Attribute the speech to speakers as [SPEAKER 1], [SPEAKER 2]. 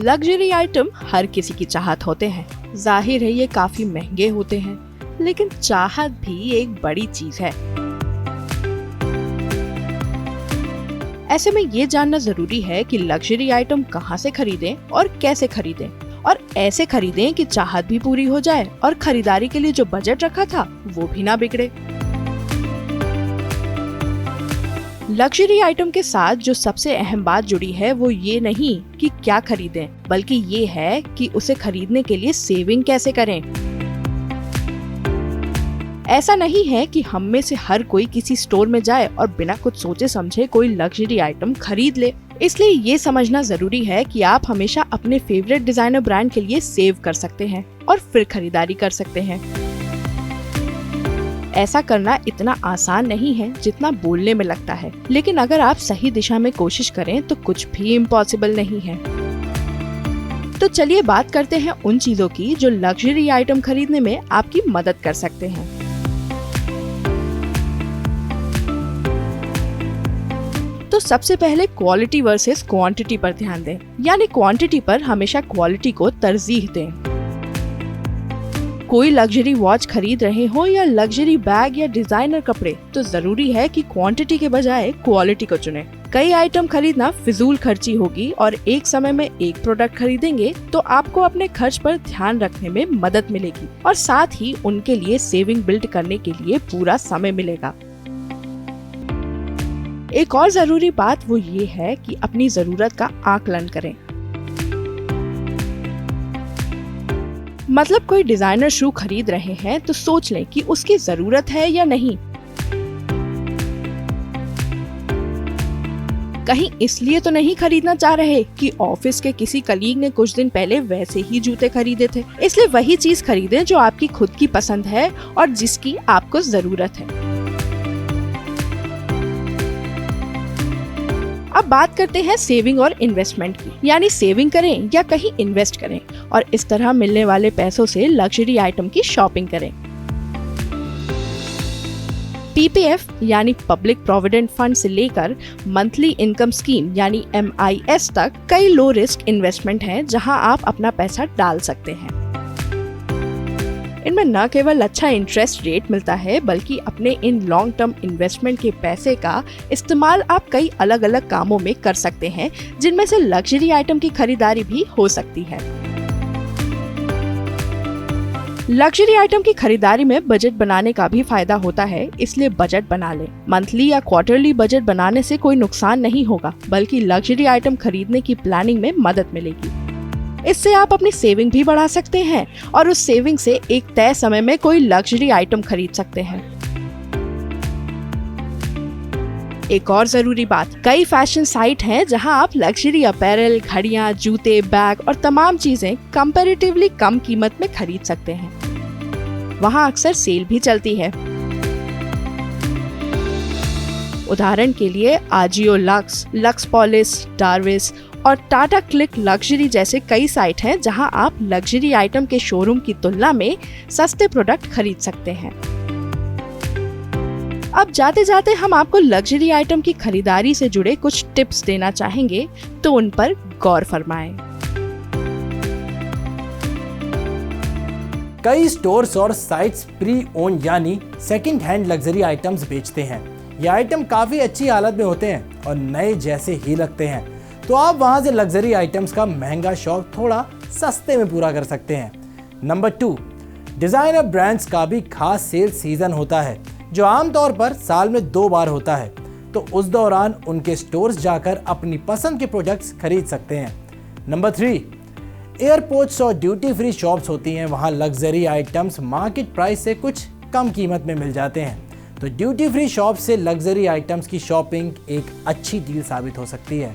[SPEAKER 1] Luxury item हर किसी की चाहत होते हैं। जाहिर है ये काफी महंगे होते हैं, लेकिन चाहत भी एक बड़ी चीज है। ऐसे में ये जानना जरूरी है कि लग्जरी आइटम कहाँ से खरीदें और कैसे खरीदें, और ऐसे खरीदें कि चाहत भी पूरी हो जाए और खरीदारी के लिए जो बजट रखा था वो भी ना बिगड़े। लग्जरी आइटम के साथ जो सबसे अहम बात जुड़ी है वो ये नहीं कि क्या खरीदें, बल्कि ये है कि उसे खरीदने के लिए सेविंग कैसे करें। ऐसा नहीं है कि हम में से हर कोई किसी स्टोर में जाए और बिना कुछ सोचे समझे कोई लग्जरी आइटम खरीद ले। इसलिए ये समझना जरूरी है कि आप हमेशा अपने फेवरेट डिजाइनर ब्रांड के लिए सेव कर सकते हैं और फिर खरीदारी कर सकते हैं। ऐसा करना इतना आसान नहीं है जितना बोलने में लगता है, लेकिन अगर आप सही दिशा में कोशिश करें तो कुछ भी इम्पॉसिबल नहीं है। तो चलिए बात करते हैं उन चीजों की जो लग्जरी आइटम खरीदने में आपकी मदद कर सकते हैं। तो सबसे पहले क्वालिटी वर्सेस क्वांटिटी पर ध्यान दें, यानी क्वांटिटी पर हमेशा क्वालिटी को तरजीह दें। कोई लग्जरी वॉच खरीद रहे हो या लग्जरी बैग या डिजाइनर कपड़े, तो जरूरी है कि क्वांटिटी के बजाय क्वालिटी को चुनें। कई आइटम खरीदना फिजूल खर्ची होगी और एक समय में एक प्रोडक्ट खरीदेंगे तो आपको अपने खर्च पर ध्यान रखने में मदद मिलेगी और साथ ही उनके लिए सेविंग बिल्ड करने के लिए पूरा समय मिलेगा। एक और जरूरी बात वो ये है कि अपनी जरूरत का आकलन करें। मतलब कोई डिजाइनर शू खरीद रहे हैं तो सोच लें कि उसकी जरूरत है या नहीं। कहीं इसलिए तो नहीं खरीदना चाह रहे कि ऑफिस के किसी कलीग ने कुछ दिन पहले वैसे ही जूते खरीदे थे, इसलिए वही चीज खरीदें जो आपकी खुद की पसंद है और जिसकी आपको जरूरत है। अब बात करते हैं सेविंग और इन्वेस्टमेंट की, यानी सेविंग करें या कहीं इन्वेस्ट करें और इस तरह मिलने वाले पैसों से लग्जरी आइटम की शॉपिंग करें। पीपीएफ यानी पब्लिक प्रोविडेंट फंड से लेकर मंथली इनकम स्कीम यानी MIS तक कई लो रिस्क इन्वेस्टमेंट हैं जहां आप अपना पैसा डाल सकते हैं। इनमें न केवल अच्छा इंटरेस्ट रेट मिलता है, बल्कि अपने इन लॉन्ग टर्म इन्वेस्टमेंट के पैसे का इस्तेमाल आप कई अलग अलग कामों में कर सकते हैं, जिनमें से लग्जरी आइटम की खरीदारी भी हो सकती है। लग्जरी आइटम की खरीदारी में बजट बनाने का भी फायदा होता है, इसलिए बजट बना लें। मंथली या क्वार्टरली बजट बनाने से कोई नुकसान नहीं होगा, बल्कि लग्जरी आइटम खरीदने की प्लानिंग में मदद मिलेगी। इससे आप अपनी सेविंग भी बढ़ा सकते हैं और उस सेविंग से एक तय समय में कोई लग्जरी आइटम खरीद सकते हैं। एक और जरूरी बात, कई फैशन साइट हैं जहां आप लग्जरी अपैरल, घड़ियां, जूते, बैग और तमाम चीजें कंपैरेटिवली कम कीमत में खरीद सकते हैं। वहां अक्सर सेल भी चलती है। उदाहरण के लिए आजियो लक्स, लक्स पॉलिश, डार्विस और टाटा क्लिक लग्जरी जैसे कई साइट हैं जहां आप लग्जरी आइटम के शोरूम की तुलना में सस्ते प्रोडक्ट खरीद सकते हैं। अब जाते जाते हम आपको लग्जरी आइटम की खरीदारी से जुड़े कुछ टिप्स देना चाहेंगे, तो उन पर गौर फरमाएं।
[SPEAKER 2] कई स्टोर्स और साइट्स प्री ओन यानी सेकंड हैंड लग्जरी आइटम्स बेचते हैं। ये आइटम काफी अच्छी हालत में होते हैं और नए जैसे ही लगते हैं, तो आप वहां से लग्जरी आइटम्स का महंगा शौक थोड़ा सस्ते में पूरा कर सकते हैं। नंबर 2, डिजाइनर ब्रांड्स का भी खास सेल सीजन होता है जो आमतौर पर साल में 2 बार होता है, तो उस दौरान उनके स्टोर्स जाकर अपनी पसंद के प्रोडक्ट्स खरीद सकते हैं। नंबर 3, एयरपोर्ट्स और ड्यूटी फ्री शॉप्स होती हैं, वहां लग्जरी आइटम्स मार्केट प्राइस से कुछ कम कीमत में मिल जाते हैं, तो ड्यूटी फ्री शॉप से लग्जरी आइटम्स की शॉपिंग एक अच्छी डील साबित हो सकती है।